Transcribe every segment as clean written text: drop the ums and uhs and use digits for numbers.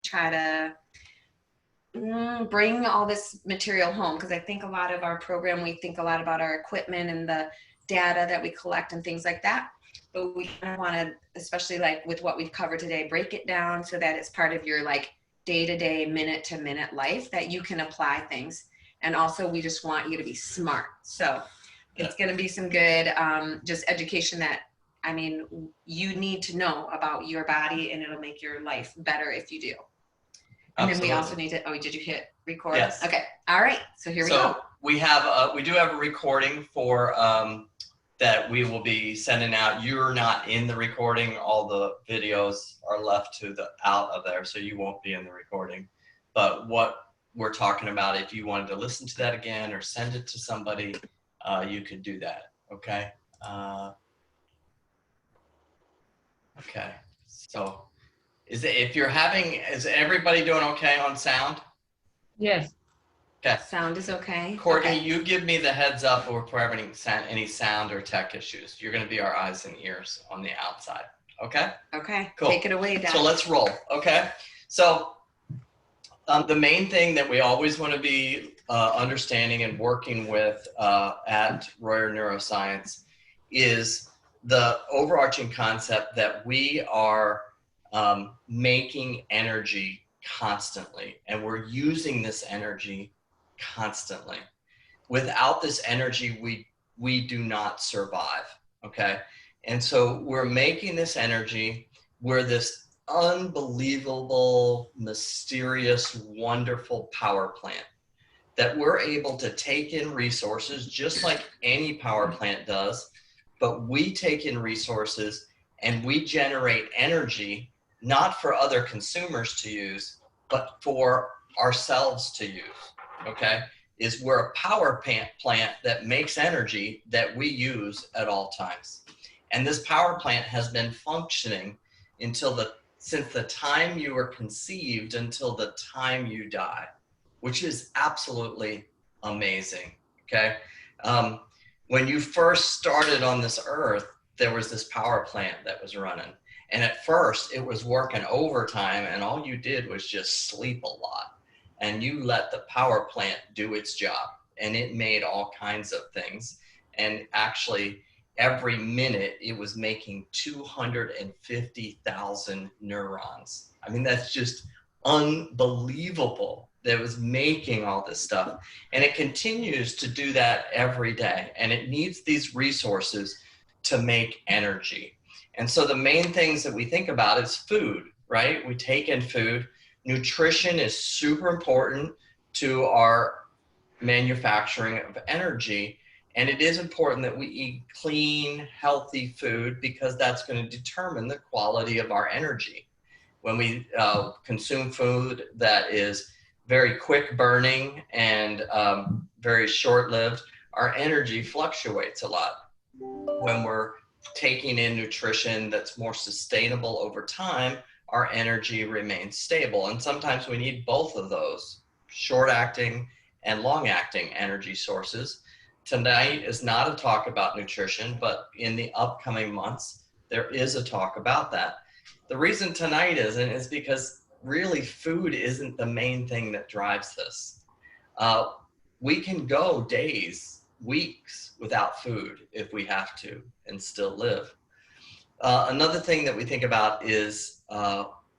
try to bring all this material home, because I think a lot of our program, we think a lot about our equipment and the data that we collect and things like that. But we kind of want to, especially like with what we've covered today, break it down so that it's part of your like day-to-day, minute-to-minute life that you can apply things. And also, we just want you to be smart. So it's going to be some good just education that, I mean, you need to know about your body, and it'll make your life better if you do. And then we also need to, oh, did you hit record? Yes. Okay. All right. So here we go. We do have a recording for that we will be sending out. You're not in the recording. All the videos are left to the out of there, so you won't be in the recording. But what we're talking about, if you wanted to listen to that again or send it to somebody, you could do that. Okay. Okay. So is everybody doing okay on sound? Yes. Okay. Sound is okay. Courtney, okay. You give me the heads up if we're having any sound or tech issues. You're going to be our eyes and ears on the outside. Okay? Okay. Cool. Take it away, Dad. So let's roll. Okay? So the main thing that we always want to be understanding and working with at Royer Neuroscience is the overarching concept that we are making energy constantly, and we're using this energy constantly. Without this energy, we do not survive. Okay. And so we're making this energy. We're this unbelievable, mysterious, wonderful power plant that we're able to take in resources just like any power plant does, but we take in resources and we generate energy not for other consumers to use, but for ourselves to use. Okay, we're a power plant that makes energy that we use at all times. And this power plant has been functioning since the time you were conceived until the time you die, which is absolutely amazing. Okay, when you first started on this earth, there was this power plant that was running. And at first it was working overtime, and all you did was just sleep a lot. And you let the power plant do its job, and it made all kinds of things. And actually every minute it was making 250,000 neurons. I mean, that's just unbelievable. That was making all this stuff, and it continues to do that every day. And it needs these resources to make energy. And so the main things that we think about is food, right? We take in food. Nutrition is super important to our manufacturing of energy. And it is important that we eat clean, healthy food, because that's going to determine the quality of our energy. When we consume food that is very quick burning and very short-lived, our energy fluctuates a lot. When we're taking in nutrition that's more sustainable over time, our energy remains stable. And sometimes we need both of those, short-acting and long-acting energy sources. Tonight is not a talk about nutrition, but in the upcoming months, there is a talk about that. The reason tonight isn't is because really food isn't the main thing that drives this. We can go days, weeks without food if we have to and still live. Another thing that we think about is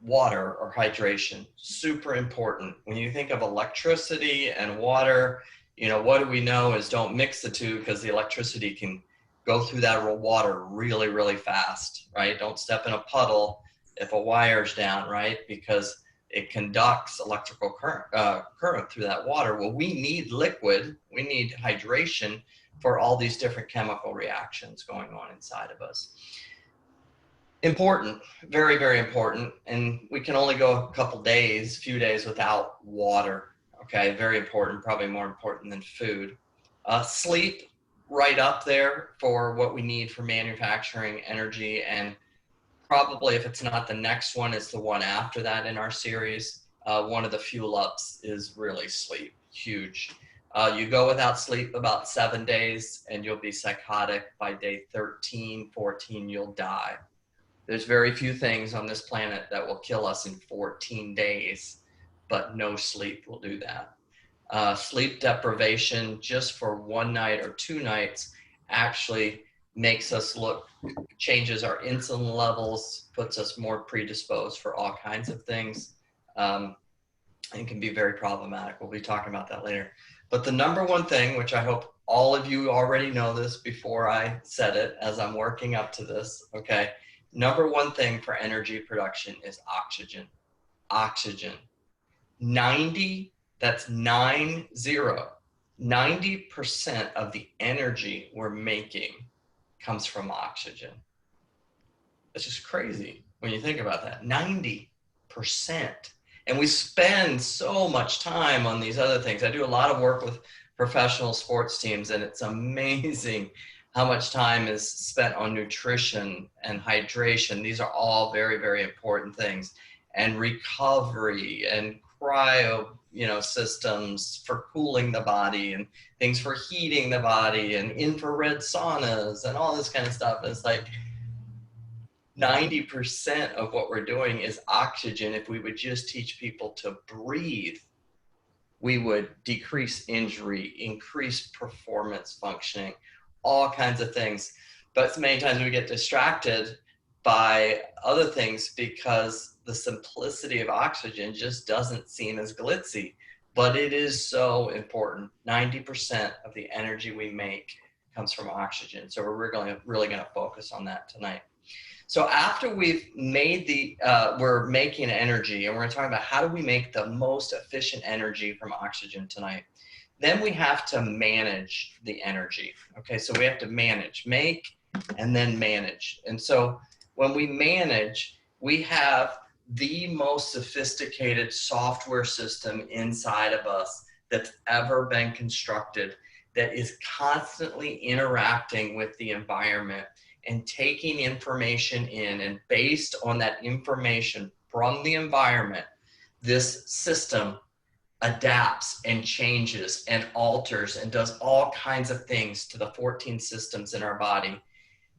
water or hydration. Super important. When you think of electricity and water, what do we know is don't mix the two, because the electricity can go through that water really, really fast, right? Don't step in a puddle if a wire's down, right? Because it conducts electrical current through that water. Well, we need liquid, we need hydration for all these different chemical reactions going on inside of us. Important, very, very important. And we can only go a few days without water. Okay, very important, probably more important than food. Sleep, right up there for what we need for manufacturing energy. And probably if it's not the next one, it's the one after that in our series. One of the fuel ups is really sleep, huge. You go without sleep about 7 days and you'll be psychotic. By day 13, 14, you'll die. There's very few things on this planet that will kill us in 14 days, but no sleep will do that. Sleep deprivation just for one night or 2 nights actually makes us changes our insulin levels, puts us more predisposed for all kinds of things, and can be very problematic. We'll be talking about that later. But the number one thing, which I hope all of you already know this before I said it as I'm working up to this, okay? Number one thing for energy production is oxygen. Oxygen. 90% of the energy we're making comes from oxygen. It's just crazy when you think about that. 90%. And we spend so much time on these other things. I do a lot of work with professional sports teams, and it's amazing how much time is spent on nutrition and hydration. These are all very, very important things. And recovery and cryo, systems for cooling the body and things for heating the body and infrared saunas and all this kind of stuff. It's like 90% of what we're doing is oxygen. If we would just teach people to breathe, we would decrease injury, increase performance functioning, all kinds of things. But many times we get distracted by other things because the simplicity of oxygen just doesn't seem as glitzy, but it is so important. 90% of the energy we make comes from oxygen. So we're really going to focus on that tonight. So after we've made we're making energy, and we're going to talk about how do we make the most efficient energy from oxygen tonight. Then we have to manage the energy. Okay, so we have to make, and then manage. And so when we manage, we have the most sophisticated software system inside of us that's ever been constructed, that is constantly interacting with the environment and taking information in, and based on that information from the environment, this system adapts and changes and alters and does all kinds of things to the 14 systems in our body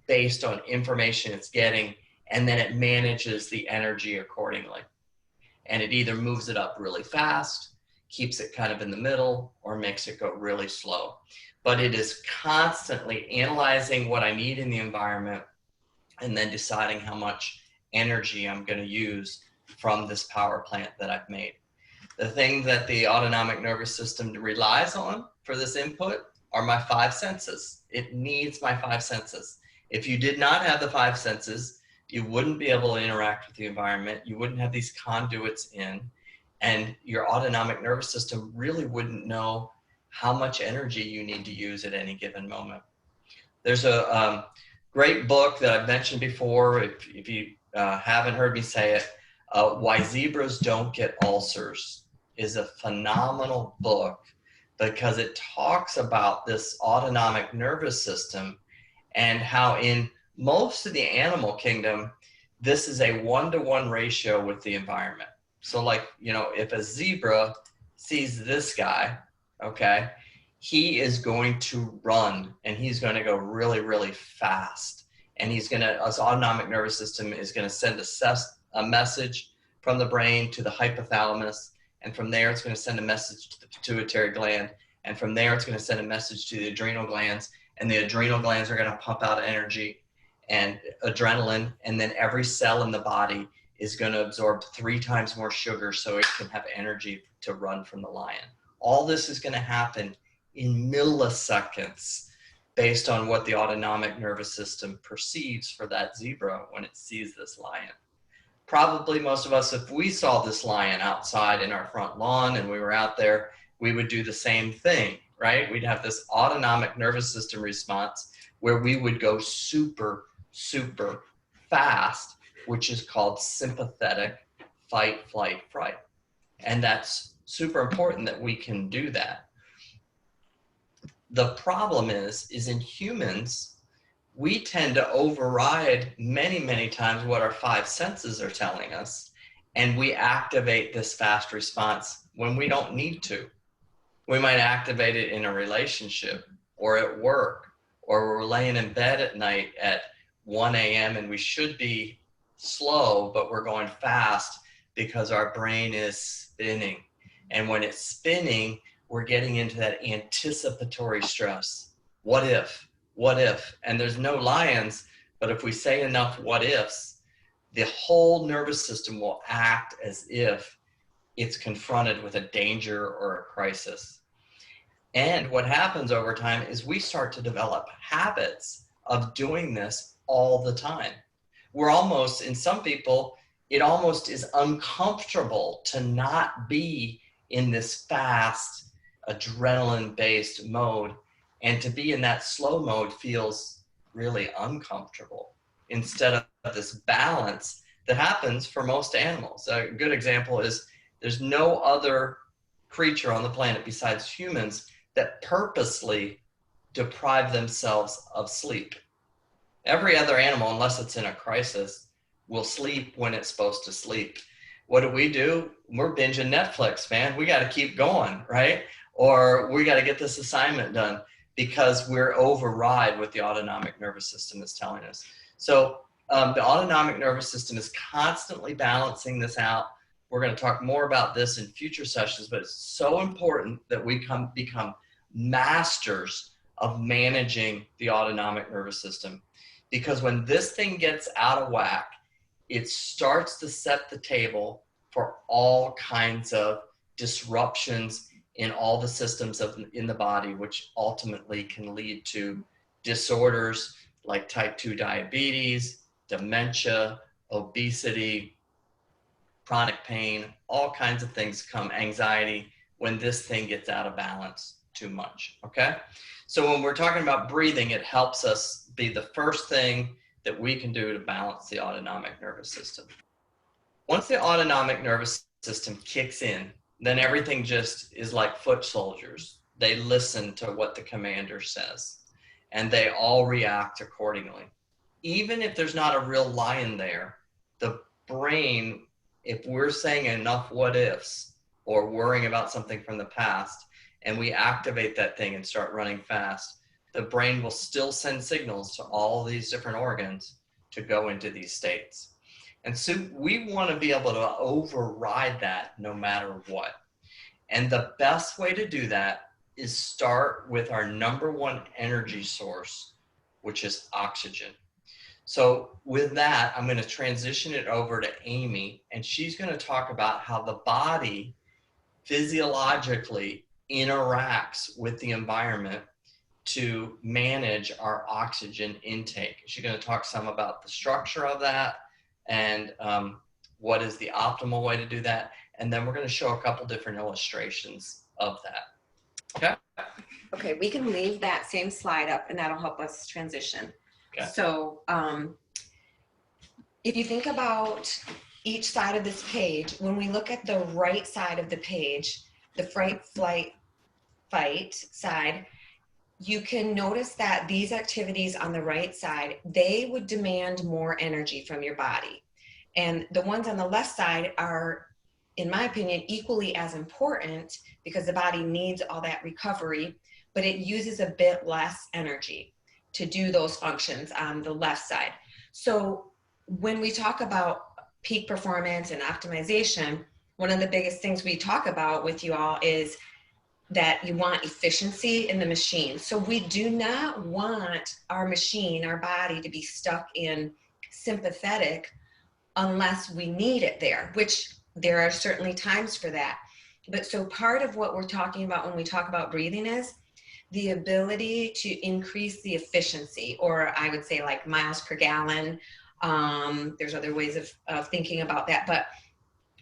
based on information it's getting, and then it manages the energy accordingly. And it either moves it up really fast, keeps it kind of in the middle, or makes it go really slow. But it is constantly analyzing what I need in the environment and then deciding how much energy I'm going to use from this power plant that I've made. The thing that the autonomic nervous system relies on for this input are my 5 senses. It needs my 5 senses. If you did not have the 5 senses, you wouldn't be able to interact with the environment. You wouldn't have these conduits in, and your autonomic nervous system really wouldn't know how much energy you need to use at any given moment. There's a great book that I've mentioned before, if you haven't heard me say it, Why Zebras Don't Get Ulcers, is a phenomenal book because it talks about this autonomic nervous system and how in most of the animal kingdom, this is a 1-to-1 ratio with the environment. So like, if a zebra sees this guy, okay, he is going to run, and he's going to go really, really fast. And his autonomic nervous system is going to send a message from the brain to the hypothalamus. And from there, it's going to send a message to the pituitary gland. And from there, it's going to send a message to the adrenal glands. And the adrenal glands are going to pump out energy and adrenaline. And then every cell in the body is going to absorb 3 times more sugar so it can have energy to run from the lion. All this is going to happen in milliseconds based on what the autonomic nervous system perceives for that zebra when it sees this lion. Probably most of us, if we saw this lion outside in our front lawn and we were out there, we would do the same thing, right? We'd have this autonomic nervous system response where we would go super, super fast, which is called sympathetic fight, flight, fright. And that's super important that we can do that. The problem is in humans, we tend to override many, many times what our 5 senses are telling us, and we activate this fast response when we don't need to. We might activate it in a relationship or at work, or we're laying in bed at night at 1 a.m. and we should be slow, but we're going fast because our brain is spinning. And when it's spinning, we're getting into that anticipatory stress. What if? What if? And there's no lions, but if we say enough what ifs, the whole nervous system will act as if it's confronted with a danger or a crisis. And what happens over time is we start to develop habits of doing this all the time. We're almost, in some people, it almost is uncomfortable to not be in this fast, adrenaline-based mode. And to be in that slow mode feels really uncomfortable instead of this balance that happens for most animals. A good example is there's no other creature on the planet besides humans that purposely deprive themselves of sleep. Every other animal, unless it's in a crisis, will sleep when it's supposed to sleep. What do? We're binging Netflix, man. We got to keep going, right? Or we got to get this assignment done because we're override what the autonomic nervous system is telling us. So the autonomic nervous system is constantly balancing this out. We're going to talk more about this in future sessions, but it's so important that we become masters of managing the autonomic nervous system. Because when this thing gets out of whack, it starts to set the table for all kinds of disruptions in all the systems in the body, which ultimately can lead to disorders like type 2 diabetes, dementia, obesity, chronic pain, all kinds of things come, anxiety, when this thing gets out of balance too much, okay? So when we're talking about breathing, it helps us be the first thing that we can do to balance the autonomic nervous system. Once the autonomic nervous system kicks in, then everything just is like foot soldiers. They listen to what the commander says, and they all react accordingly. Even if there's not a real lion there, the brain, if we're saying enough what ifs or worrying about something from the past, and we activate that thing and start running fast, the brain will still send signals to all these different organs to go into these states. And so we want to be able to override that no matter what. And the best way to do that is start with our number one energy source, which is oxygen. So with that, I'm going to transition it over to Amy, and she's going to talk about how the body physiologically interacts with the environment to manage our oxygen intake. She's going to talk some about the structure of that and what is the optimal way to do that. And then we're going to show a couple different illustrations of that. Okay? Okay, we can leave that same slide up and that'll help us transition. Okay. So if you think about each side of this page, when we look at the right side of the page, the fight, flight, fight side, you can notice that these activities on the right side, they would demand more energy from your body. And the ones on the left side are, in my opinion, equally as important because the body needs all that recovery, but it uses a bit less energy to do those functions on the left side. So when we talk about peak performance and optimization, one of the biggest things we talk about with you all is that you want efficiency in the machine. So we do not want our machine, our body, to be stuck in sympathetic unless we need it there, which there are certainly times for that. But so part of what we're talking about when we talk about breathing is the ability to increase the efficiency, or I would say like miles per gallon. There's other ways of thinking about that. But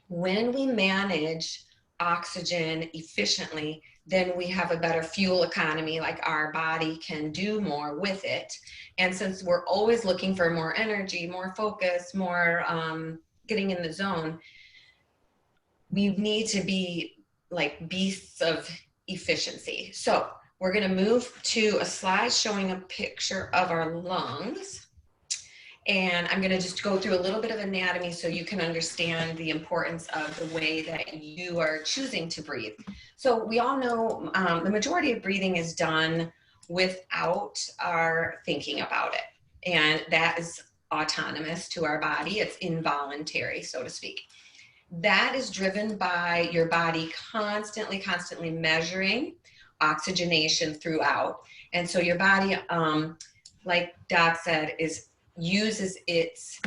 when we manage oxygen efficiently, then we have a better fuel economy, like our body can do more with it. And since we're always looking for more energy, more focus, more getting in the zone, we need to be like beasts of efficiency. So we're going to move to a slide showing a picture of our lungs. And I'm going to just go through a little bit of anatomy so you can understand the importance of the way that you are choosing to breathe. So we all know the majority of breathing is done without our thinking about it. And that is autonomous to our body. It's involuntary, so to speak. That is driven by your body constantly measuring oxygenation throughout. And so your body, like Doc said, uses its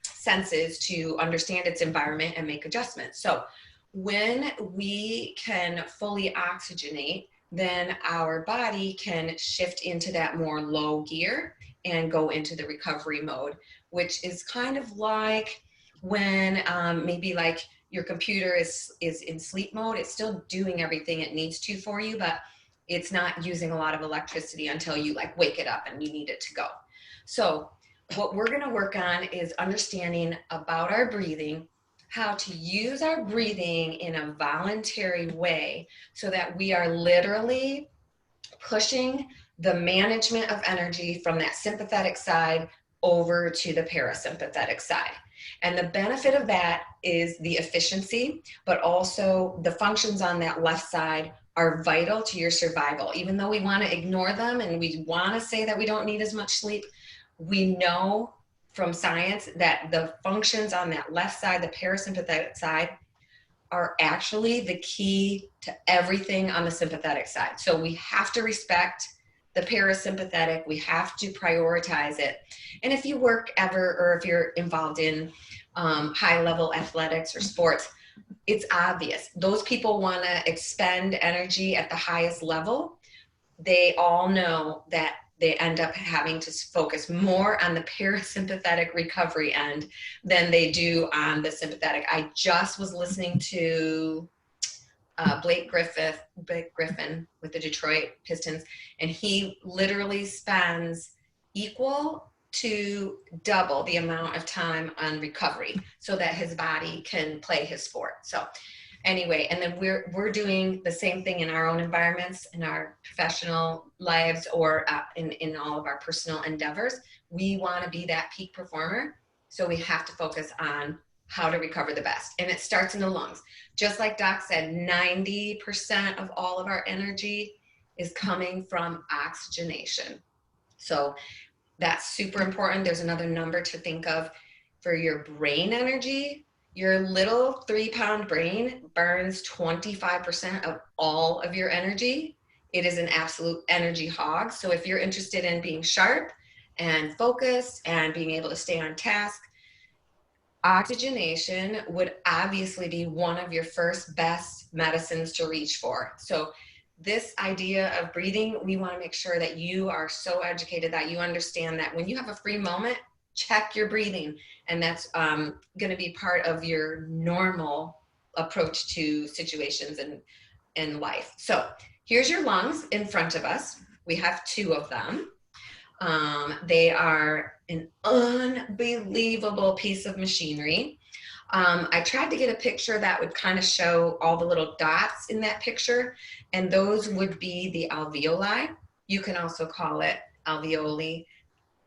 senses to understand its environment and make adjustments. So when we can fully oxygenate, then our body can shift into that more low gear and go into the recovery mode, which is kind of like when maybe like your computer is in sleep mode. It's still doing everything it needs to for you, but it's not using a lot of electricity until you like wake it up and you need it to go. So what we're going to work on is understanding about our breathing, how to use our breathing in a voluntary way so that we are literally pushing the management of energy from that sympathetic side over to the parasympathetic side. And the benefit of that is the efficiency, but also the functions on that left side are vital to your survival. Even though we want to ignore them and we want to say that we don't need as much sleep, we know from science that the functions on that left side, the parasympathetic side, are actually the key to everything on the sympathetic side. So we have to respect the parasympathetic. We have to prioritize it. And if you work ever, or if you're involved in high level athletics or sports, it's obvious. Those people want to expend energy at the highest level. They all know that they end up having to focus more on the parasympathetic recovery end than they do on the sympathetic. I just was listening to Blake Griffin with the Detroit Pistons, and he literally spends equal to double the amount of time on recovery so that his body can play his sport. So anyway, and then we're doing the same thing in our own environments, in our professional lives, or in all of our personal endeavors. We want to be that peak performer, so we have to focus on how to recover the best. And it starts in the lungs. Just like Doc said, 90% of all of our energy is coming from oxygenation. So that's super important. There's another number to think of for your brain energy. Your little 3-pound brain burns 25% of all of your energy. It is an absolute energy hog. So if you're interested in being sharp and focused and being able to stay on task, oxygenation would obviously be one of your first best medicines to reach for. So this idea of breathing, we want to make sure that you are so educated that you understand that when you have a free moment, check your breathing. And that's going to be part of your normal approach to situations in life. So here's your lungs in front of us. We have 2 of them. They are an unbelievable piece of machinery. I tried to get a picture that would kind of show all the little dots in that picture, and those would be the alveoli. You can also call it alveoli.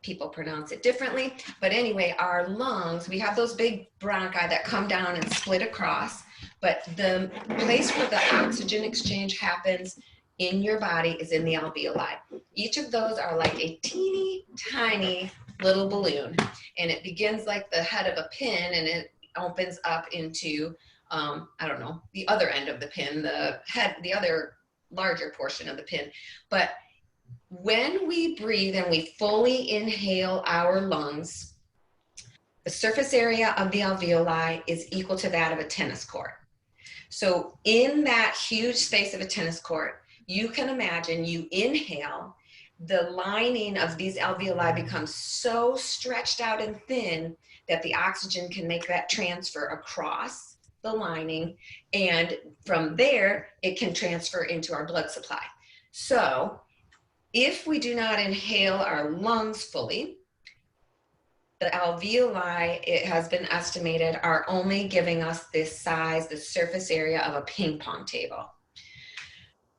People pronounce it differently. But anyway, our lungs, we have those big bronchi that come down and split across, but the place where the oxygen exchange happens in your body is in the alveoli. Each of those are like a teeny tiny little balloon, and it begins like the head of a pin, and it opens up into, I don't know, the other end of the pin, the head, the other larger portion of the pin. But when we breathe and we fully inhale our lungs, the surface area of the alveoli is equal to that of a tennis court. So in that huge space of a tennis court, you can imagine you inhale, the lining of these alveoli becomes so stretched out and thin that the oxygen can make that transfer across the lining, and from there it can transfer into our blood supply. So if we do not inhale our lungs fully, the alveoli, it has been estimated, are only giving us this size, the surface area of a ping pong table.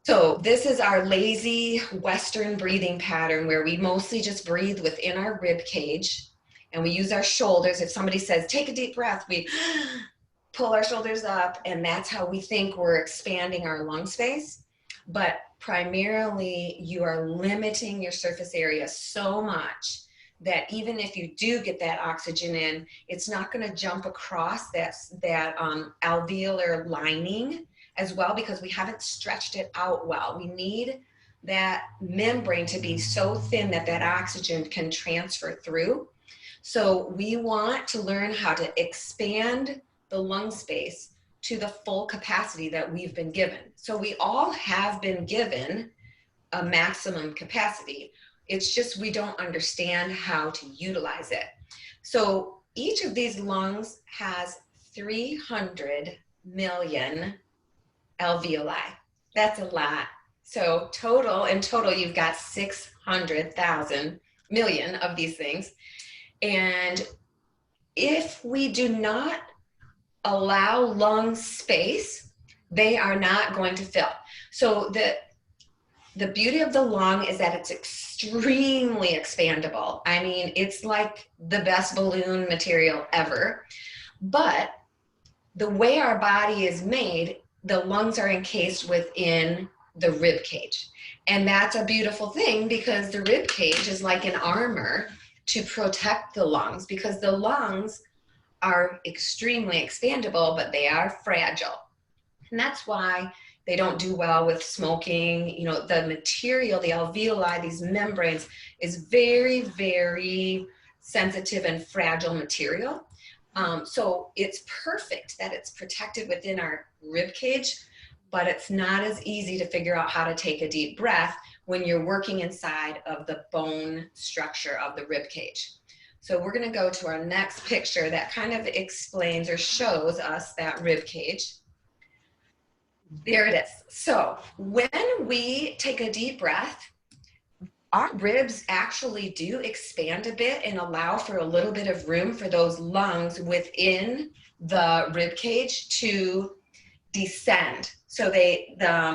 So this is our lazy Western breathing pattern where we mostly just breathe within our rib cage, and we use our shoulders. If somebody says, take a deep breath, we pull our shoulders up, and that's how we think we're expanding our lung space. But primarily, you are limiting your surface area so much that even if you do get that oxygen in, it's not going to jump across that alveolar lining as well, because we haven't stretched it out well. We need that membrane to be so thin that that oxygen can transfer through. So we want to learn how to expand the lung space to the full capacity that we've been given. So we all have been given a maximum capacity. It's just we don't understand how to utilize it. So each of these lungs has 300 million alveoli. That's a lot. So in total, you've got 600,000 million of these things. And if we do not allow lung space, they are not going to fill. So the beauty of the lung is that it's extremely expandable. I mean, it's like the best balloon material ever. But the way our body is made, the lungs are encased within the rib cage. And that's a beautiful thing, because the rib cage is like an armor to protect the lungs, because the lungs are extremely expandable, but they are fragile. And that's why they don't do well with smoking. You know, the material, the alveoli, these membranes, is very, very sensitive and fragile material. So it's perfect that it's protected within our rib cage, but it's not as easy to figure out how to take a deep breath when you're working inside of the bone structure of the rib cage. So we're going to go to our next picture that kind of explains or shows us that rib cage. There it is. So when we take a deep breath, our ribs actually do expand a bit and allow for a little bit of room for those lungs within the rib cage to descend. So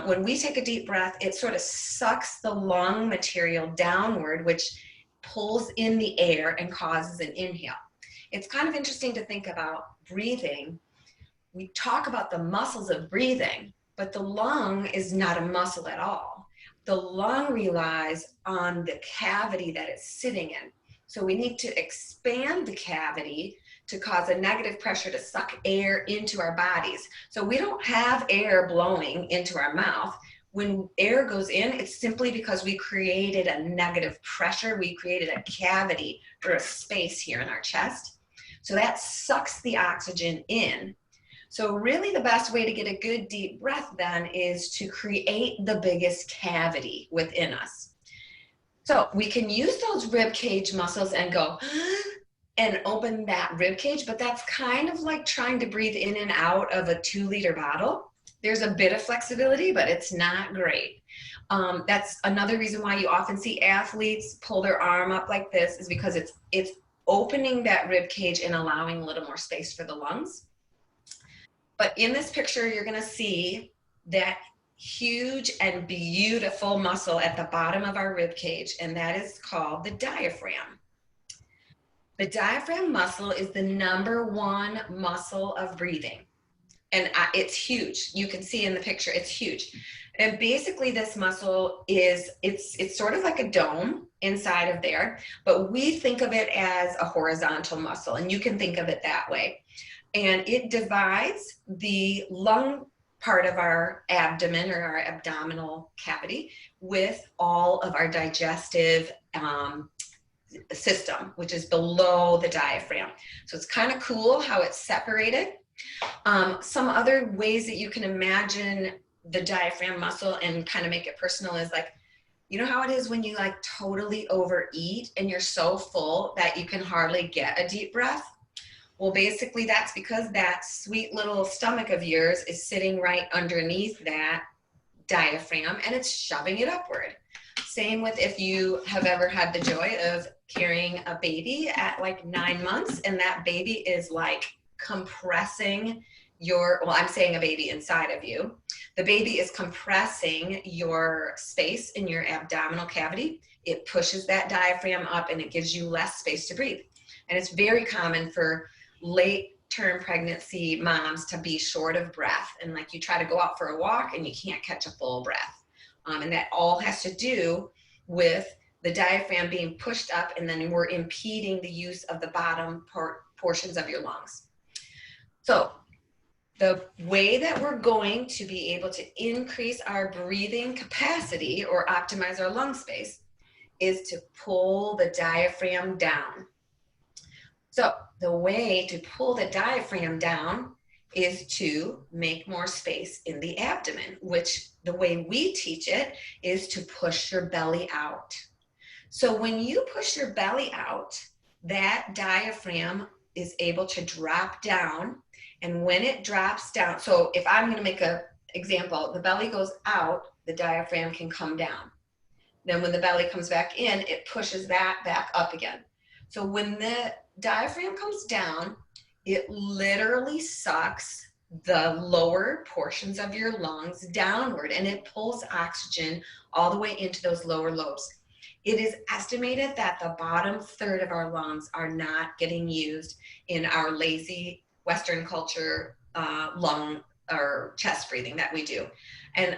when we take a deep breath, it sort of sucks the lung material downward, which pulls in the air and causes an inhale. It's kind of interesting to think about breathing. We talk about the muscles of breathing, but the lung is not a muscle at all. The lung relies on the cavity that it's sitting in. So we need to expand the cavity to cause a negative pressure to suck air into our bodies. So we don't have air blowing into our mouth. When air goes in, it's simply because we created a negative pressure. We created a cavity or a space here in our chest. So that sucks the oxygen in. So really the best way to get a good deep breath then is to create the biggest cavity within us. So we can use those rib cage muscles and go and open that rib cage, but that's kind of like trying to breathe in and out of a 2-liter bottle. There's a bit of flexibility, but it's not great. That's another reason why you often see athletes pull their arm up like this, is because it's opening that rib cage and allowing a little more space for the lungs. But in this picture, you're going to see that huge and beautiful muscle at the bottom of our rib cage, and that is called the diaphragm. The diaphragm muscle is the #1 muscle of breathing, and it's huge. You can see in the picture, it's huge. And basically this muscle it's sort of like a dome inside of there, but we think of it as a horizontal muscle, and you can think of it that way. And it divides the lung part of our abdomen or our abdominal cavity with all of our digestive system, which is below the diaphragm. So it's kind of cool how it's separated. Some other ways that you can imagine the diaphragm muscle and kind of make it personal is like, you know how it is when you like totally overeat and you're so full that you can hardly get a deep breath? Well, basically that's because that sweet little stomach of yours is sitting right underneath that diaphragm and it's shoving it upward. Same with if you have ever had the joy of carrying a baby at like 9 months and that baby is like compressing I'm saying a baby inside of you. The baby is compressing your space in your abdominal cavity. It pushes that diaphragm up and it gives you less space to breathe. And it's very common for late-term pregnancy moms to be short of breath. And like you try to go out for a walk and you can't catch a full breath. And that all has to do with the diaphragm being pushed up, and then we're impeding the use of the bottom portions of your lungs. So the way that we're going to be able to increase our breathing capacity or optimize our lung space is to pull the diaphragm down. So the way to pull the diaphragm down is to make more space in the abdomen, which the way we teach it is to push your belly out. So when you push your belly out, that diaphragm is able to drop down. And when it drops down, so if I'm going to make an example, the belly goes out, the diaphragm can come down. Then when the belly comes back in, it pushes that back up again. So when the diaphragm comes down, it literally sucks the lower portions of your lungs downward, and it pulls oxygen all the way into those lower lobes. It is estimated that the bottom third of our lungs are not getting used in our lazy Western culture lung or chest breathing that we do. And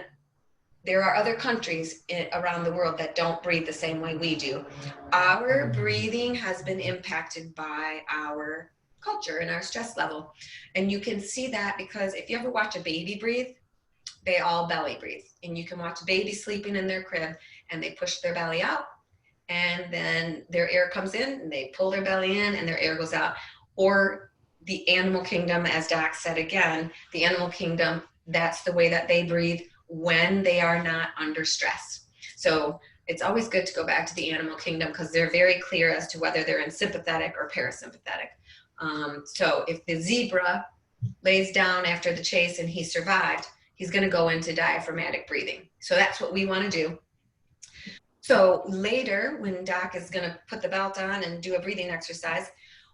there are other countries around the world that don't breathe the same way we do. Our breathing has been impacted by our culture and our stress level. And you can see that because if you ever watch a baby breathe, they all belly breathe. And you can watch a baby sleeping in their crib and they push their belly out, and then their air comes in and they pull their belly in and their air goes out. Or the animal kingdom, as Doc said again, the animal kingdom, that's the way that they breathe when they are not under stress. So it's always good to go back to the animal kingdom because they're very clear as to whether they're in sympathetic or parasympathetic. So if the zebra lays down after the chase and he survived, he's going to go into diaphragmatic breathing. So that's what we want to do. So later, when Doc is going to put the belt on and do a breathing exercise,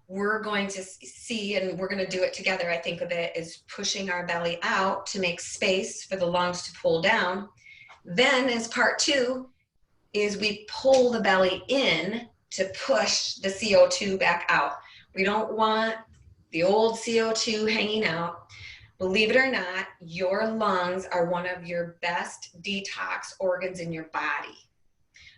we're going to see, and we're going to do it together, I think of it as pushing our belly out to make space for the lungs to pull down. Then as part two is we pull the belly in to push the CO2 back out. We don't want the old CO2 hanging out. Believe it or not, your lungs are one of your best detox organs in your body.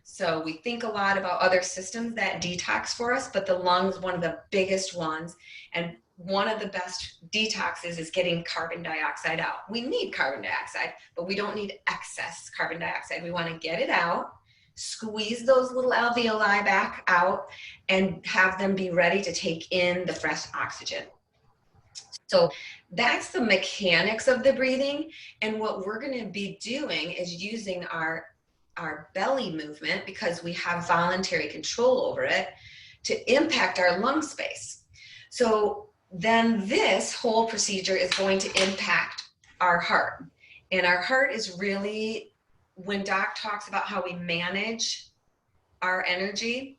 So we think a lot about other systems that detox for us, but the lungs, one of the biggest ones. And one of the best detoxes is getting carbon dioxide out. We need carbon dioxide, but we don't need excess carbon dioxide. We want to get it out, squeeze those little alveoli back out, and have them be ready to take in the fresh oxygen. So that's the mechanics of the breathing. And what we're going to be doing is using our belly movement, because we have voluntary control over it, to impact our lung space. So then this whole procedure is going to impact our heart. And our heart is really, when Doc talks about how we manage our energy,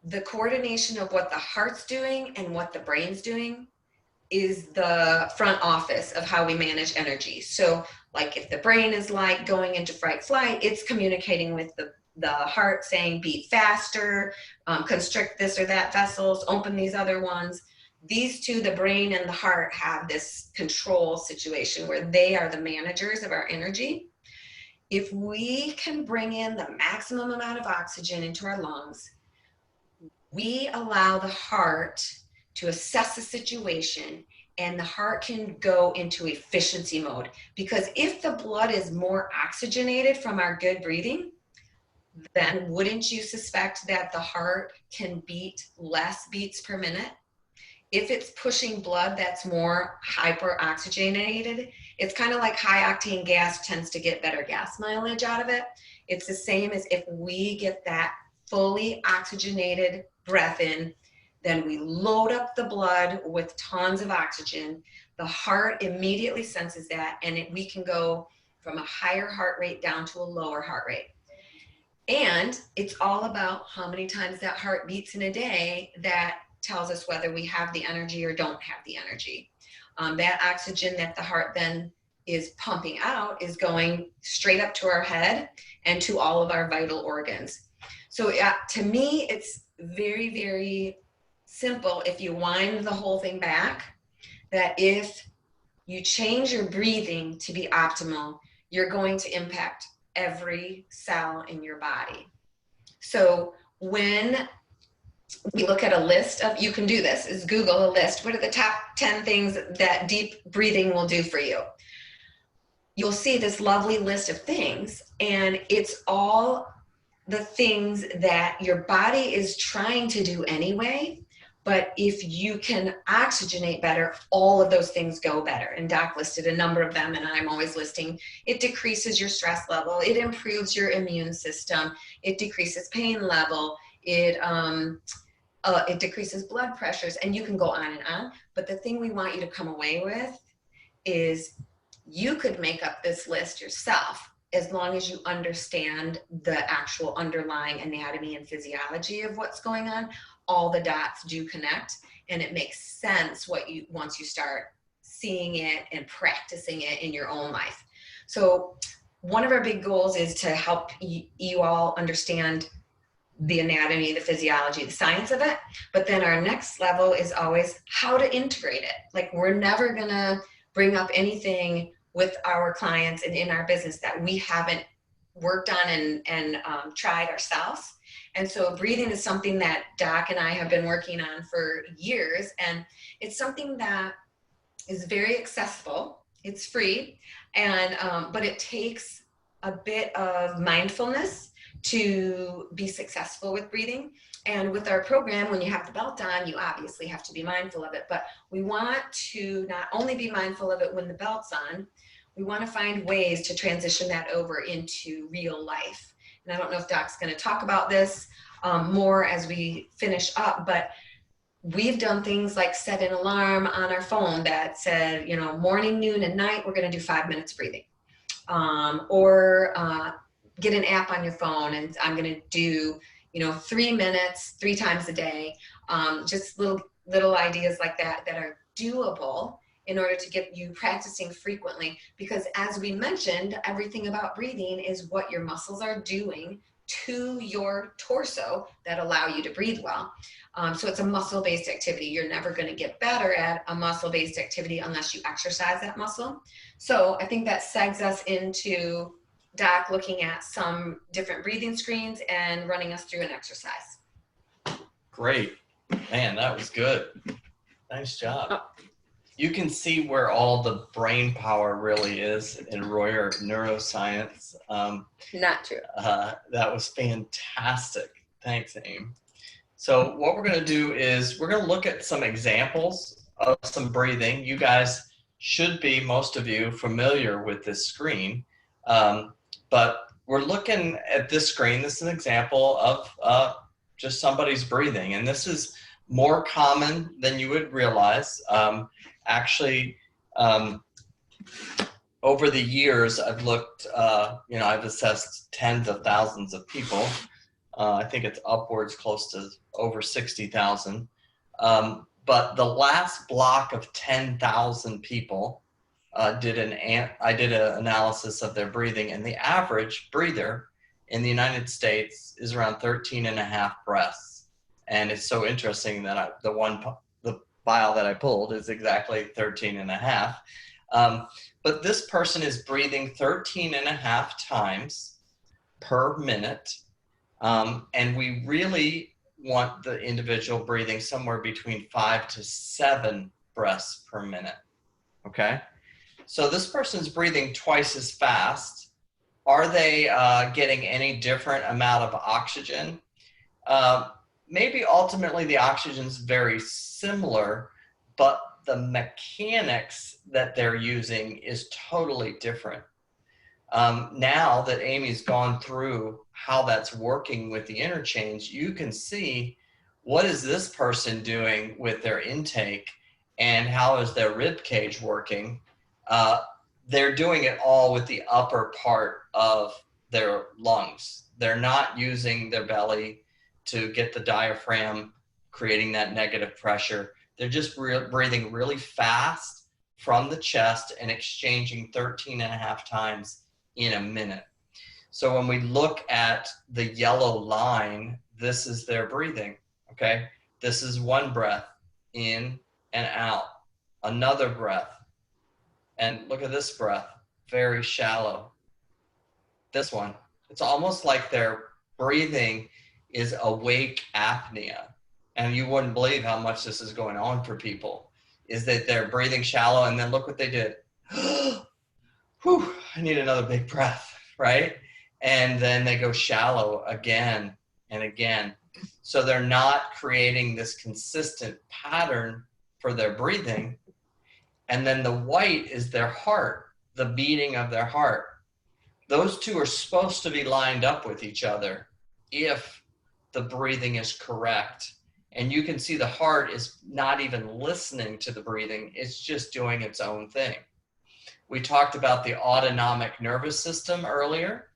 the coordination of what the heart's doing and what the brain's doing is the front office of how we manage energy. So like if the brain is like going into fight flight, it's communicating with the heart saying beat faster, constrict this or that vessels, open these other ones. These two, the brain and the heart, have this control situation where they are the managers of our energy. If we can bring in the maximum amount of oxygen into our lungs, we allow the heart to assess the situation, and the heart can go into efficiency mode. Because if the blood is more oxygenated from our good breathing, then wouldn't you suspect that the heart can beat less beats per minute? If it's pushing blood that's more hyper-oxygenated, it's kind of like high octane gas tends to get better gas mileage out of it. It's the same as if we get that fully oxygenated breath in, then we load up the blood with tons of oxygen. The heart immediately senses that, and we can go from a higher heart rate down to a lower heart rate. And it's all about how many times that heart beats in a day that tells us whether we have the energy or don't have the energy. That oxygen that the heart then is pumping out is going straight up to our head and to all of our vital organs. So to me, it's very, very simple if you wind the whole thing back, that if you change your breathing to be optimal, you're going to impact every cell in your body. So when we look at a list of, you can do this, is Google a list. What are the top 10 things that deep breathing will do for you? You'll see this lovely list of things, and it's all the things that your body is trying to do anyway. But if you can oxygenate better, all of those things go better. And Doc listed a number of them, and I'm always listing. It decreases your stress level. It improves your immune system. It decreases pain level. It decreases blood pressures, and you can go on and on. But the thing we want you to come away with is you could make up this list yourself as long as you understand the actual underlying anatomy and physiology of what's going on. All the dots do connect, and it makes sense once you start seeing it and practicing it in your own life. So one of our big goals is to help you all understand the anatomy, the physiology, the science of it. But then our next level is always how to integrate it. Like, we're never gonna bring up anything with our clients and in our business that we haven't worked on and tried ourselves. And so breathing is something that Doc and I have been working on for years. And it's something that is very accessible. It's free, and but it takes a bit of mindfulness to be successful with breathing. And with our program, when you have the belt on, you obviously have to be mindful of it. But we want to not only be mindful of it when the belt's on, we want to find ways to transition that over into real life. And I don't know if Doc's going to talk about this more as we finish up, but we've done things like set an alarm on our phone that said, morning, noon, and night, we're going to do 5 minutes breathing. Or get an app on your phone, and I'm going to do, 3 minutes, 3 times a day. Just little ideas like that are doable in order to get you practicing frequently. Because as we mentioned, everything about breathing is what your muscles are doing to your torso that allow you to breathe well. So it's a muscle-based activity. You're never going to get better at a muscle-based activity unless you exercise that muscle. So I think that segs us into Doc looking at some different breathing screens and running us through an exercise. Great. Man, that was good. Nice job. You can see where all the brain power really is in Royer neuroscience. Not true. That was fantastic. Thanks, Aim. So what we're going to do is we're going to look at some examples of some breathing. You guys should be, most of you, familiar with this screen. But we're looking at this screen. This is an example of just somebody's breathing. And this is more common than you would realize. Actually, over the years, I've looked, I've assessed tens of thousands of people. I think it's upwards close to over 60,000. But the last block of 10,000 people, I did an analysis of their breathing, and the average breather in the United States is around 13 and a half breaths. And it's so interesting that the file that I pulled is exactly 13 and a half. But this person is breathing 13 and a half times per minute. And we really want the individual breathing somewhere between 5 to 7 breaths per minute. Okay? So this person's breathing twice as fast. Are they getting any different amount of oxygen? Maybe ultimately the oxygen's very similar, but the mechanics that they're using is totally different. Now that Amy's gone through how that's working with the interchange, you can see what is this person doing with their intake and how is their rib cage working. They're doing it all with the upper part of their lungs. They're not using their belly to get the diaphragm, creating that negative pressure. They're just breathing really fast from the chest and exchanging 13 and a half times in a minute. So when we look at the yellow line, this is their breathing, okay? This is one breath, in and out. Another breath. And look at this breath, very shallow. This one, it's almost like they're breathing is awake apnea. And you wouldn't believe how much this is going on for people, is that they're breathing shallow and then look what they did. Whew, I need another big breath, right? And then they go shallow again and again. So they're not creating this consistent pattern for their breathing. And then the white is their heart, the beating of their heart. Those two are supposed to be lined up with each other if the breathing is correct. And you can see the heart is not even listening to the breathing. It's just doing its own thing. We talked about the autonomic nervous system earlier.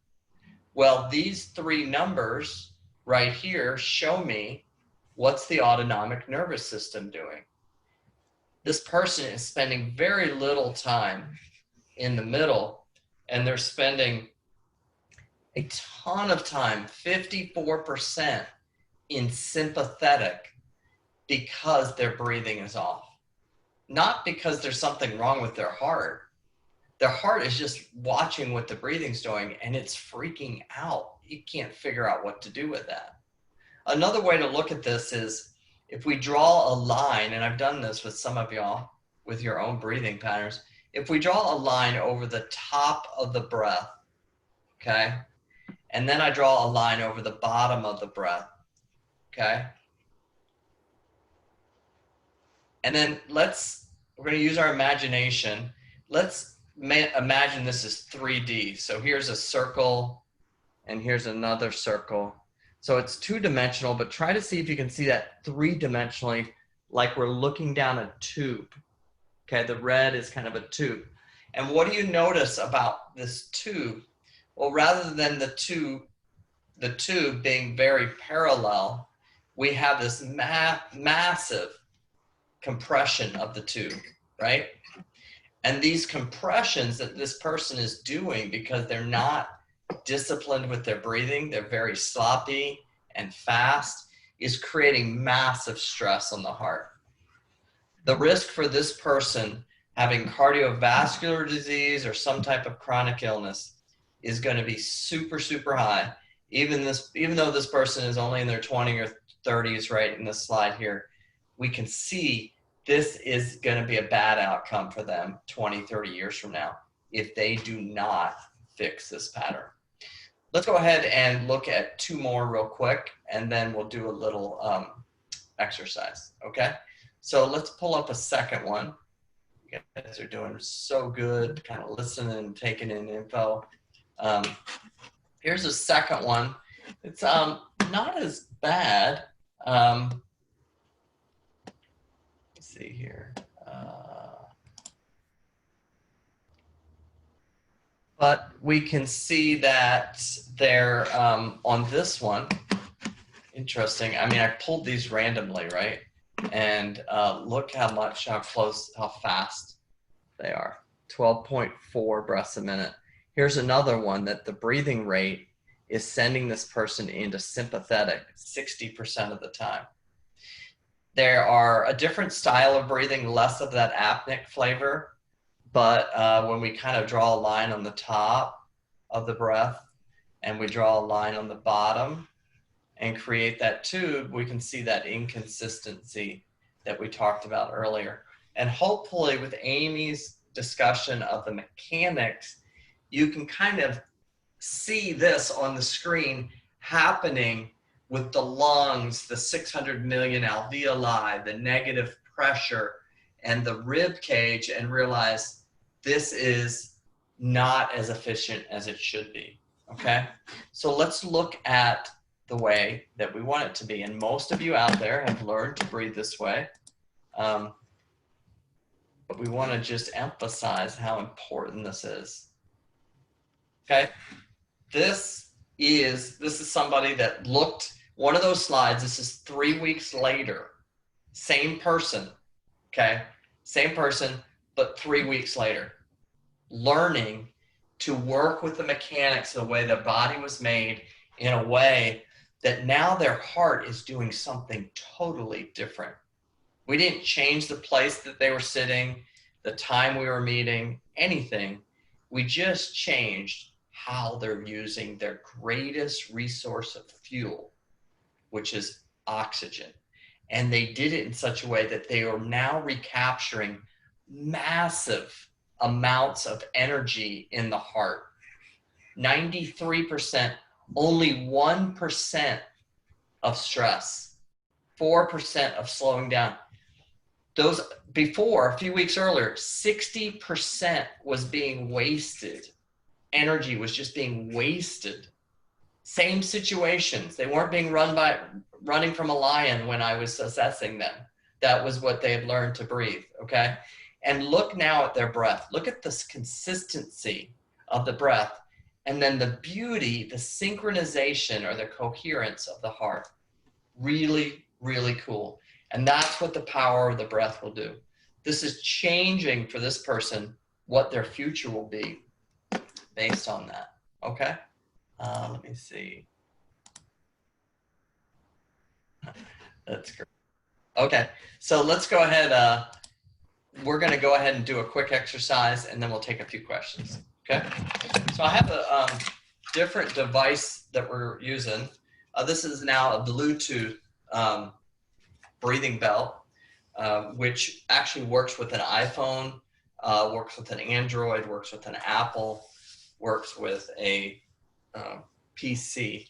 Well, these three numbers right here show me what's the autonomic nervous system doing. This person is spending very little time in the middle, and they're spending a ton of time, 54%, in sympathetic because their breathing is off. Not because there's something wrong with their heart. Their heart is just watching what the breathing's doing, and it's freaking out. You can't figure out what to do with that. Another way to look at this is if we draw a line, and I've done this with some of y'all with your own breathing patterns, if we draw a line over the top of the breath, okay, and then I draw a line over the bottom of the breath, okay, and then we're going to use our imagination. Let's imagine this is 3D. So here's a circle, and here's another circle. So it's two-dimensional, but try to see if you can see that three-dimensionally, like we're looking down a tube. Okay, the red is kind of a tube. And what do you notice about this tube? Well, rather than the tube being very parallel, we have this massive compression of the tube, right? And these compressions that this person is doing because they're not disciplined with their breathing, they're very sloppy and fast, is creating massive stress on the heart. The risk for this person having cardiovascular disease or some type of chronic illness is going to be super, super high. Even though this person is only in their 20s or 30s, right, in this slide here, we can see this is going to be a bad outcome for them 20, 30 years from now if they do not fix this pattern. Let's go ahead and look at two more real quick, and then we'll do a little exercise, okay? So let's pull up a second one. You guys are doing so good, kind of listening and taking in info. Here's a second one. It's not as bad. Let's see here. But we can see that they're on this one. Interesting. I mean, I pulled these randomly, right? And look how close, how fast they are. 12.4 breaths a minute. Here's another one that the breathing rate is sending this person into sympathetic 60% of the time. There are a different style of breathing, less of that apneic flavor, but when we kind of draw a line on the top of the breath and we draw a line on the bottom and create that tube, we can see that inconsistency that we talked about earlier. And hopefully with Amy's discussion of the mechanics, you can kind of see this on the screen happening with the lungs, the 600 million alveoli, the negative pressure, and the rib cage, and realize this is not as efficient as it should be, okay? So let's look at the way that we want it to be. And most of you out there have learned to breathe this way. But we want to just emphasize how important this is. Okay, this is somebody that looked, one of those slides, this is 3 weeks later, same person, okay, same person, but 3 weeks later, learning to work with the mechanics the way the body was made in a way that now their heart is doing something totally different. We didn't change the place that they were sitting, the time we were meeting, anything. We just changed how they're using their greatest resource of fuel, which is oxygen. And they did it in such a way that they are now recapturing massive amounts of energy in the heart. 93%, only 1% of stress, 4% of slowing down. Those before, a few weeks earlier, 60% was being wasted. Energy was just being wasted. Same situations. They weren't being running from a lion when I was assessing them. That was what they had learned to breathe, okay? And look now at their breath. Look at this consistency of the breath, and then the beauty, the synchronization or the coherence of the heart. Really, really cool. And that's what the power of the breath will do. This is changing for this person what their future will be based on that, okay? Let me see. That's great. Okay, so let's go ahead. We're going to go ahead and do a quick exercise, and then we'll take a few questions, okay? So I have a different device that we're using. This is now a Bluetooth breathing belt, which actually works with an iPhone, works with an Android, works with an Apple, works with a PC. If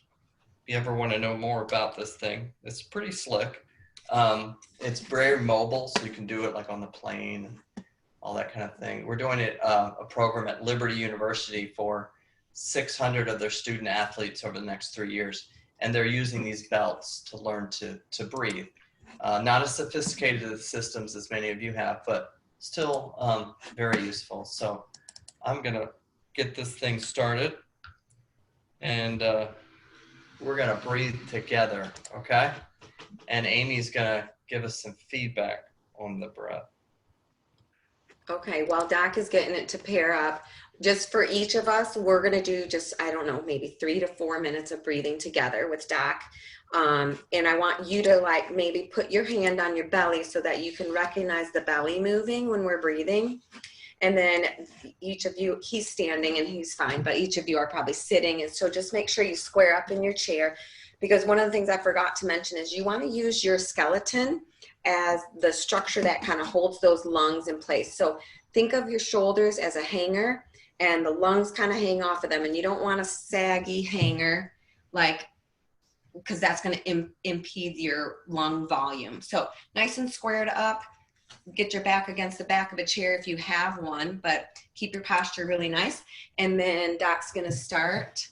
you ever want to know more about this thing, it's pretty slick. It's very mobile, so you can do it like on the plane and all that kind of thing. We're doing it a program at Liberty University for 600 of their student athletes over the next 3 years, and they're using these belts to learn to breathe. Not as sophisticated as systems as many of you have, but still very useful. So I'm gonna get this thing started, and we're gonna breathe together, okay? And Amy's gonna give us some feedback on the breath. Okay, while Doc is getting it to pair up, just for each of us, we're gonna do just, I don't know, maybe 3 to 4 minutes of breathing together with Doc. And I want you to like maybe put your hand on your belly so that you can recognize the belly moving when we're breathing. And then each of you, he's standing and he's fine, but each of you are probably sitting. And so just make sure you square up in your chair, because one of the things I forgot to mention is you want to use your skeleton as the structure that kind of holds those lungs in place. So think of your shoulders as a hanger and the lungs kind of hang off of them. And you don't want a saggy hanger, like, because that's going to impede your lung volume. So nice and squared up. Get your back against the back of a chair if you have one, but keep your posture really nice. And then Doc's going to start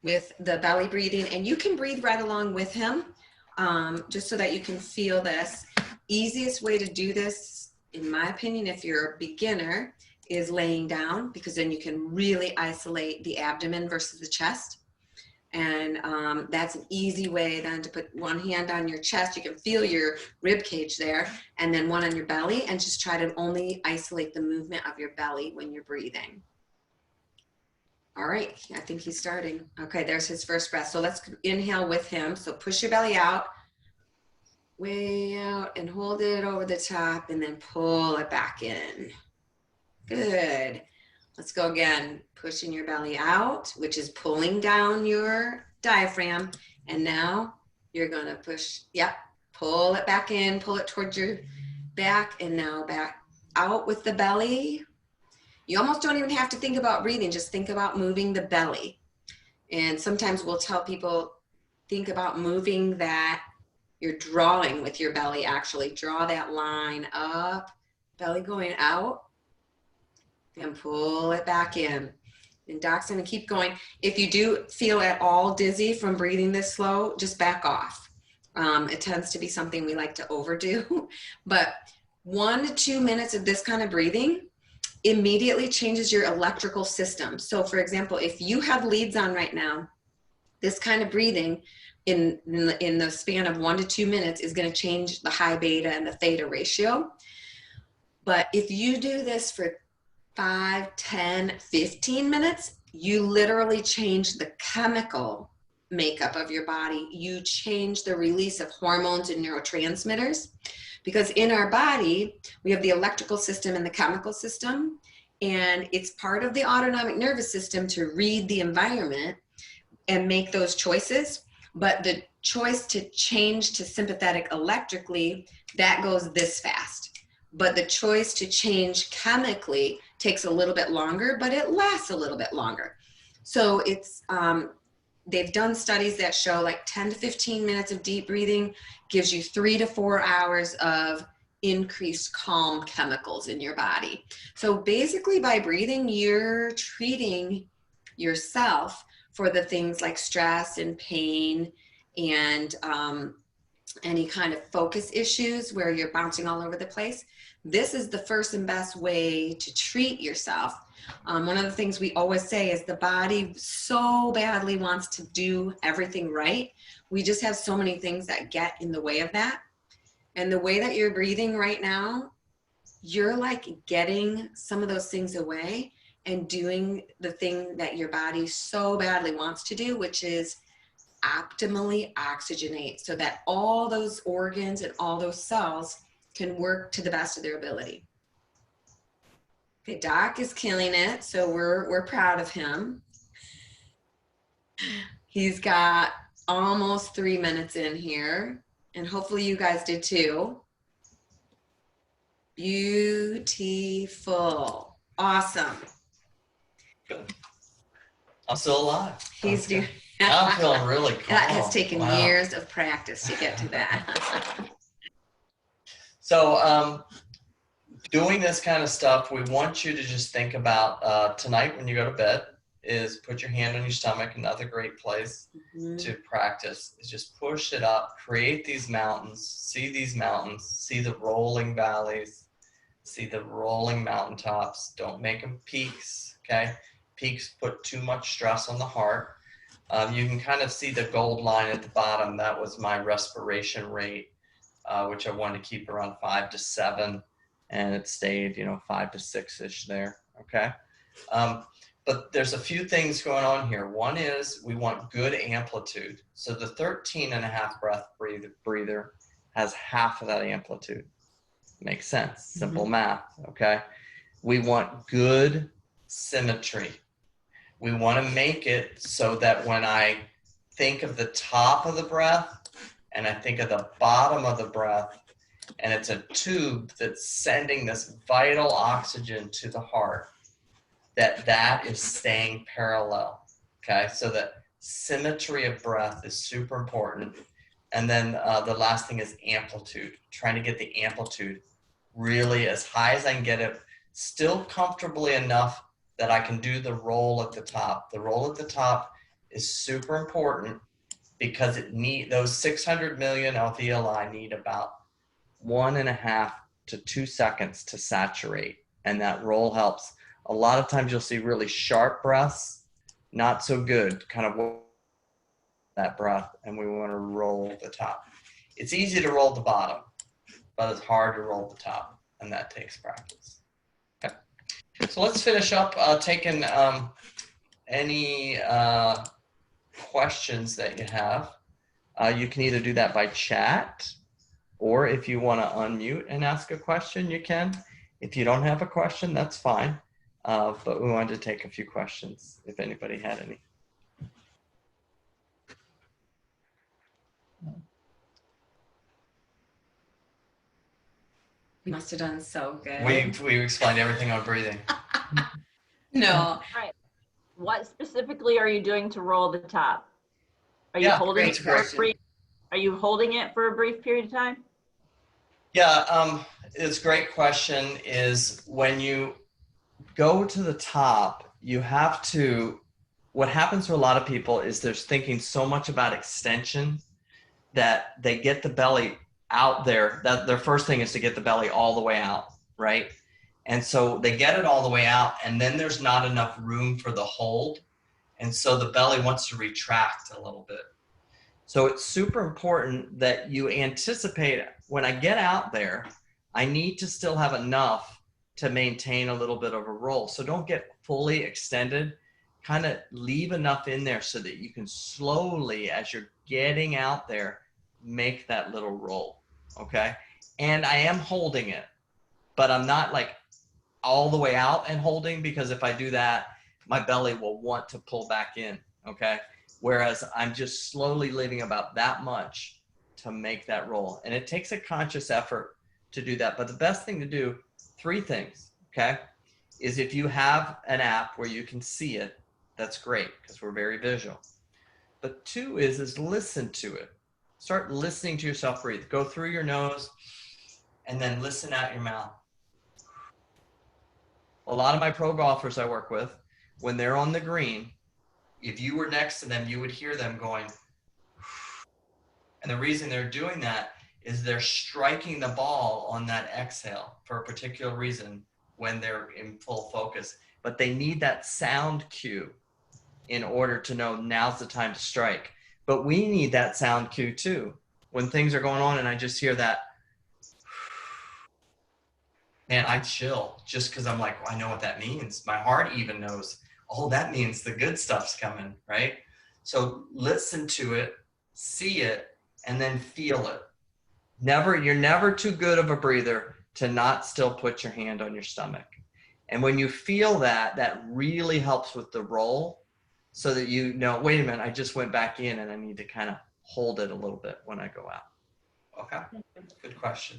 with the belly breathing, and you can breathe right along with him, just so that you can feel this. Easiest way to do this, in my opinion, if you're a beginner, is laying down, because then you can really isolate the abdomen versus the chest. And that's an easy way then to put one hand on your chest. You can feel your rib cage there, and then one on your belly, and just try to only isolate the movement of your belly when you're breathing. All right, I think he's starting. Okay, there's his first breath. So let's inhale with him. So push your belly out, way out, and hold it over the top, and then pull it back in. Good. Let's go again. Pushing your belly out, which is pulling down your diaphragm. And now you're gonna push, yep, pull it back in, pull it towards your back, and now back out with the belly. You almost don't even have to think about breathing, just think about moving the belly. And sometimes we'll tell people, think about moving that, you're drawing with your belly, actually. Draw that line up, belly going out, and pull it back in. And Doc's gonna keep going. If you do feel at all dizzy from breathing this slow, just back off. It tends to be something we like to overdo, but 1 to 2 minutes of this kind of breathing immediately changes your electrical system. So for example, if you have leads on right now, this kind of breathing in the span of 1 to 2 minutes is going to change the high beta and the theta ratio. But if you do this for 5, 10, 15 minutes, you literally change the chemical makeup of your body. You change the release of hormones and neurotransmitters. Because in our body, we have the electrical system and the chemical system, and it's part of the autonomic nervous system to read the environment and make those choices. But the choice to change to sympathetic electrically, that goes this fast. But the choice to change chemically takes a little bit longer, but it lasts a little bit longer. So it's, they've done studies that show like 10 to 15 minutes of deep breathing gives you 3 to 4 hours of increased calm chemicals in your body. So basically by breathing, you're treating yourself for the things like stress and pain and any kind of focus issues where you're bouncing all over the place. This is the first and best way to treat yourself. One of the things we always say is the body so badly wants to do everything right. We just have so many things that get in the way of that. And the way that you're breathing right now, you're like getting some of those things away and doing the thing that your body so badly wants to do, which is optimally oxygenate so that all those organs and all those cells can work to the best of their ability. Okay, Doc is killing it, so we're proud of him. He's got almost 3 minutes in here, and hopefully you guys did too. Beautiful. Awesome. Good. I'm still alive. He's doing. I'm feeling really calm. That has taken years of practice to get to that. So doing this kind of stuff, we want you to just think about tonight when you go to bed is put your hand on your stomach. Another great place to practice is just push it up, create these mountains, see the rolling valleys, see the rolling mountaintops. Don't make them peaks, okay? Peaks put too much stress on the heart. You can kind of see the gold line at the bottom. That was my respiration rate, which I wanted to keep around 5 to 7, and it stayed, 5 to 6-ish there, okay? But there's a few things going on here. One is we want good amplitude. So the 13.5 breath breather has half of that amplitude. Makes sense, simple math, okay? We want good symmetry. We want to make it so that when I think of the top of the breath and I think of the bottom of the breath, and it's a tube that's sending this vital oxygen to the heart, that is staying parallel, okay? So that symmetry of breath is super important. And then the last thing is amplitude, trying to get the amplitude really as high as I can get it, still comfortably enough that I can do the roll at the top. The roll at the top is super important because those 600 million alveoli need about 1.5 to 2 seconds to saturate, and that roll helps. A lot of times you'll see really sharp breaths, not so good, kind of that breath, and we want to roll the top. It's easy to roll the bottom, but it's hard to roll the top, and that takes practice. Okay. So let's finish up taking any questions that you have. You can either do that by chat, or if you want to unmute and ask a question, you can. If you don't have a question, that's fine. But we wanted to take a few questions if anybody had any. We must have done so good. We explained everything on breathing. No. All right. What specifically are you doing to roll the top? Are you holding it for a brief? Are you holding it for a brief period of time? Yeah, it's a great question. Is when you go to the top, you have to. What happens to a lot of people is they're thinking so much about extension that they get the belly out there. That their first thing is to get the belly all the way out, right? And so they get it all the way out, and then there's not enough room for the hold, and so the belly wants to retract a little bit. So it's super important that you anticipate when I get out there, I need to still have enough to maintain a little bit of a roll. So don't get fully extended, kind of leave enough in there so that you can slowly, as you're getting out there, make that little roll, okay? And I am holding it, but I'm not like all the way out and holding, because if I do that, my belly will want to pull back in, okay? whereas I'm just slowly leaving about that much to make that roll. And it takes a conscious effort to do that. But the best thing to do, 3 things, okay, is if you have an app where you can see it, that's great because we're very visual. But 2 is listen to it. Start listening to yourself breathe. Go through your nose and then listen out your mouth. A lot of my pro golfers I work with, when they're on the green, if you were next to them, you would hear them going. And the reason they're doing that is they're striking the ball on that exhale for a particular reason when they're in full focus. But they need that sound cue in order to know now's the time to strike. But we need that sound cue too. When things are going on and I just hear that, man, I chill just because I'm like, well, I know what that means. My heart even knows, oh, that means the good stuff's coming, right? So listen to it, see it, and then feel it. You're never too good of a breather to not still put your hand on your stomach. And when you feel that, that really helps with the roll so that you know, wait a minute, I just went back in and I need to kind of hold it a little bit when I go out. Okay, good question.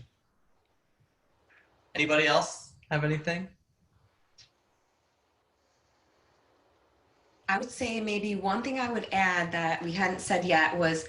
Anybody else have anything? I would say maybe one thing I would add that we hadn't said yet was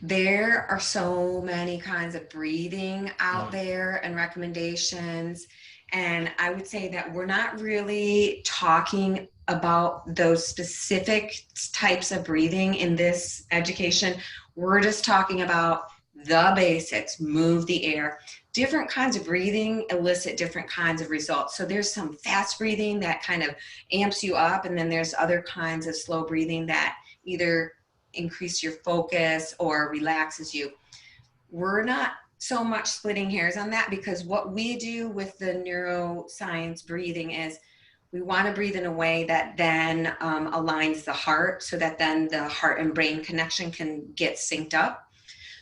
there are so many kinds of breathing out there and recommendations. And I would say that we're not really talking about those specific types of breathing in this education. We're just talking about the basics, move the air. Different kinds of breathing elicit different kinds of results. So there's some fast breathing that kind of amps you up, and then there's other kinds of slow breathing that either increase your focus or relaxes you. We're not so much splitting hairs on that, because what we do with the neuroscience breathing is we want to breathe in a way that then aligns the heart, so that then the heart and brain connection can get synced up.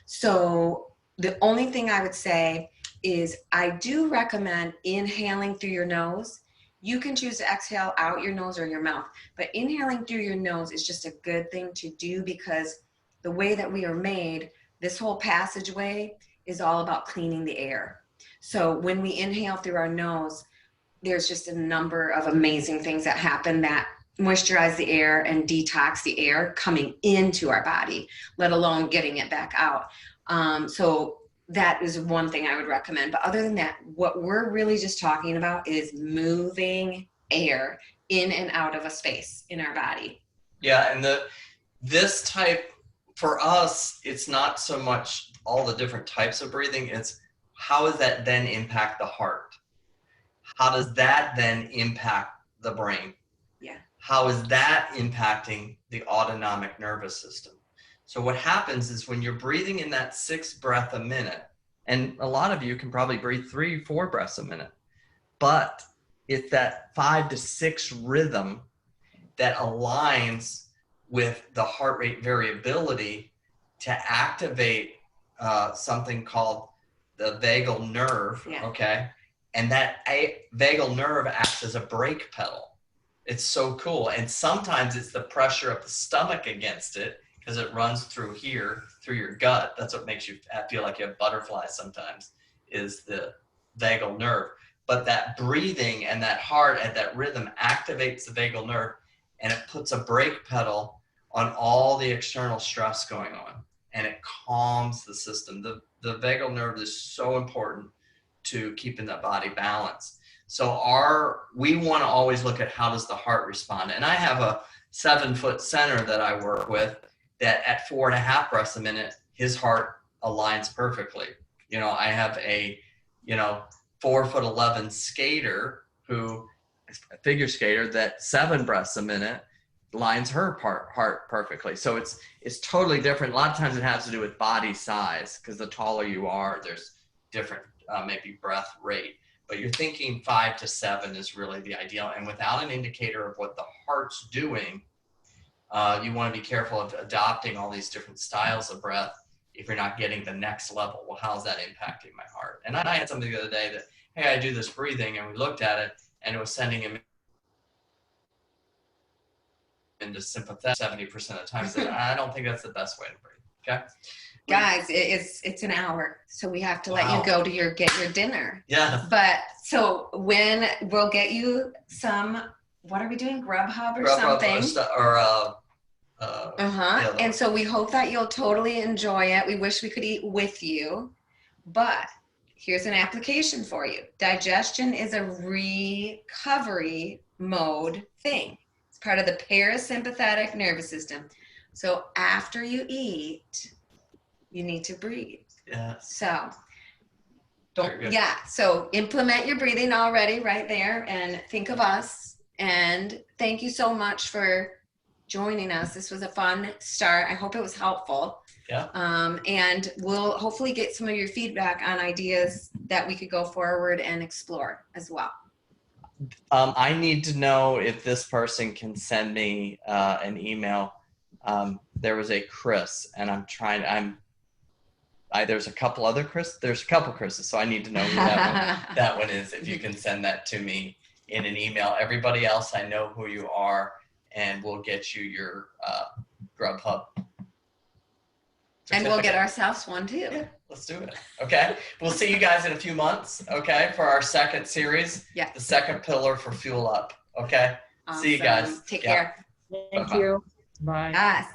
So the only thing I would say is I do recommend inhaling through your nose. You can choose to exhale out your nose or your mouth, but inhaling through your nose is just a good thing to do, because the way that we are made, this whole passageway is all about cleaning the air. So when we inhale through our nose, there's just a number of amazing things that happen that moisturize the air and detox the air coming into our body, let alone getting it back out. So that is one thing I would recommend. But other than that, what we're really just talking about is moving air in and out of a space in our body. Yeah, and this type, for us, it's not so much all the different types of breathing, it's how does that then impact the heart? How does that then impact the brain? Yeah. How is that impacting the autonomic nervous system? So what happens is when you're breathing in that 6 breath a minute, and a lot of you can probably breathe 3-4 breaths a minute, but it's that 5 to 6 rhythm that aligns with the heart rate variability to activate something called the vagal nerve, okay? And that vagal nerve acts as a brake pedal. It's so cool. And sometimes it's the pressure of the stomach against it, because it runs through here, through your gut. That's what makes you feel like you have butterflies sometimes, is the vagal nerve. But that breathing and that heart and that rhythm activates the vagal nerve, and it puts a brake pedal on all the external stress going on, and it calms the system. The vagal nerve is so important to keeping the body balanced. So we want to always look at how does the heart respond. And I have a 7-foot center that I work with that at 4.5 breaths a minute, his heart aligns perfectly. You know, I have a, 4'11" skater who is a figure skater that 7 breaths a minute lines her heart perfectly. So it's totally different. A lot of times it has to do with body size, because the taller you are, there's different maybe breath rate. But you're thinking 5 to 7 is really the ideal. And without an indicator of what the heart's doing, you want to be careful of adopting all these different styles of breath if you're not getting the next level. Well, how's that impacting my heart? And I had something the other day that, hey, I do this breathing, and we looked at it, and it was sending into sympathetic 70% of the time. So I don't think that's the best way to breathe. Okay. Guys, it's an hour, so we have to let you go to get your dinner. Yeah. But so when we'll get you some, what are we doing? Grubhub or something? And so we hope that you'll totally enjoy it. We wish we could eat with you, but here's an application for you. Digestion is a recovery mode thing. It's part of the parasympathetic nervous system. So after you eat, you need to breathe. Yeah. So so implement your breathing already right there and think of us. And thank you so much for joining us. This was a fun start. I hope it was helpful. Yeah. And we'll hopefully get some of your feedback on ideas that we could go forward and explore as well. I need to know if this person can send me an email. There was a Chris, and there's a couple other Chris. There's a couple Chris's, so I need to know who that one is. If you can send that to me in an email. Everybody else, I know who you are, and we'll get you your Grubhub. And we'll get ourselves one too. Yeah, let's do it. Okay. We'll see you guys in a few months. Okay. For our second series. Yeah. The second pillar for Fuel Up. Okay. Awesome. See you guys. Take care. Thank you. Bye. Yes.